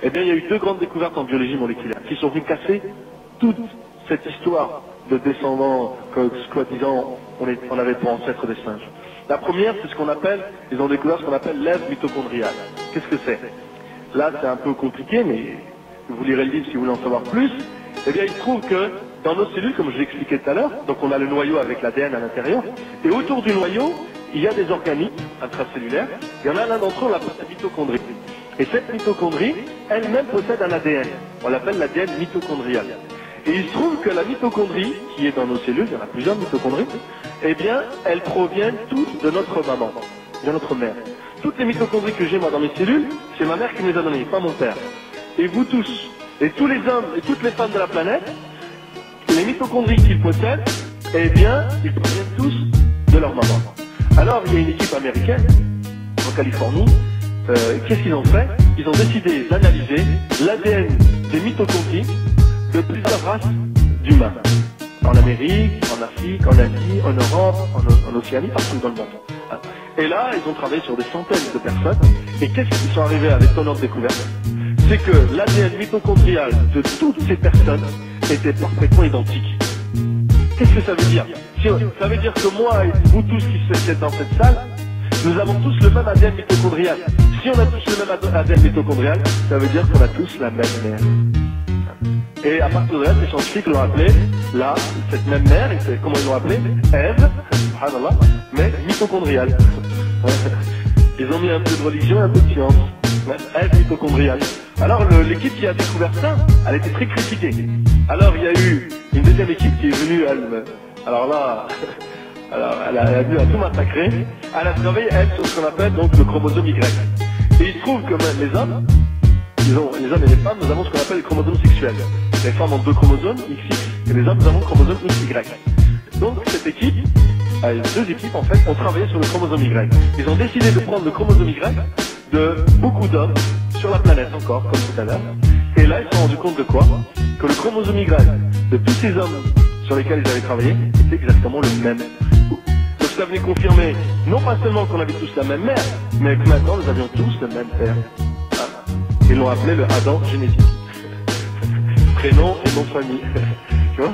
Eh bien, il y a eu deux grandes découvertes en biologie moléculaire qui sont venues casser toute cette histoire de descendants que, soi-disant, on avait pour ancêtre des singes. La première, c'est ce qu'on appelle, ils ont découvert ce qu'on appelle l'ève mitochondriale. Qu'est-ce que c'est? Là, c'est un peu compliqué, mais vous lirez le livre si vous voulez en savoir plus. Eh bien, il se trouve que dans nos cellules, comme je l'expliquais tout à l'heure, donc on a le noyau avec l'ADN à l'intérieur, et autour du noyau, il y a des organites intracellulaires. Il y en a l'un d'entre eux, on l'appelle la mitochondrie. Et cette mitochondrie, elle-même possède un ADN. On l'appelle l'ADN mitochondrial. Et il se trouve que la mitochondrie, qui est dans nos cellules, il y en a plusieurs mitochondries, eh bien, elles proviennent toutes de notre maman, de notre mère. Toutes les mitochondries que j'ai moi dans mes cellules, c'est ma mère qui me les a données, pas mon père. Et vous tous, et tous les hommes et toutes les femmes de la planète, les mitochondries qu'ils possèdent, eh bien, ils proviennent tous de leur maman. Alors, il y a une équipe américaine, en Californie, qu'est-ce qu'ils ont fait? Ils ont décidé d'analyser l'ADN des mitochondries de plusieurs races d'humains. En Amérique, en Afrique, en Asie, en Europe, en Océanie, partout dans le monde. Et là, ils ont travaillé sur des centaines de personnes. Et qu'est-ce qu'ils sont arrivés avec étonnante découverte? C'est que l'ADN mitochondrial de toutes ces personnes était parfaitement identique. Qu'est-ce que ça veut dire? Ça veut dire que moi et vous tous qui êtes dans cette salle, nous avons tous le même ADN mitochondrial. Si on a tous le même ADN mitochondrial, ça veut dire qu'on a tous la même mère. Et à partir de là, les scientifiques l'ont appelé, là, cette même mère, et comment ils l'ont appelé? Ève, subhanallah, mais mitochondriale. Ils ont mis un peu de religion et un peu de science. Ève mitochondriale. Alors l'équipe qui a découvert ça, elle était très critiquée. Alors il y a eu une deuxième équipe qui est venue, alors là, elle a venu à tout massacrer. Elle a travaillé, elle, sur ce qu'on appelle donc le chromosome Y. Et il se trouve que même les hommes et les femmes, nous avons ce qu'on appelle les chromosomes sexuels. Les femmes ont deux chromosomes, XX, et les hommes, nous avons le chromosome XY. Donc cette équipe, deux équipes en fait, ont travaillé sur le chromosome Y. Ils ont décidé de prendre le chromosome Y de beaucoup d'hommes sur la planète encore, comme tout à l'heure. Et là, ils se sont rendus compte de quoi? Que le chromosome Y de tous ces hommes sur lesquels ils avaient travaillé était exactement le même. Donc ça venait confirmer, non pas seulement qu'on avait tous la même mère, mais que maintenant nous avions tous le même père. Ils l'ont appelé le Adam génétique. Prénom et nom de famille. Tu vois?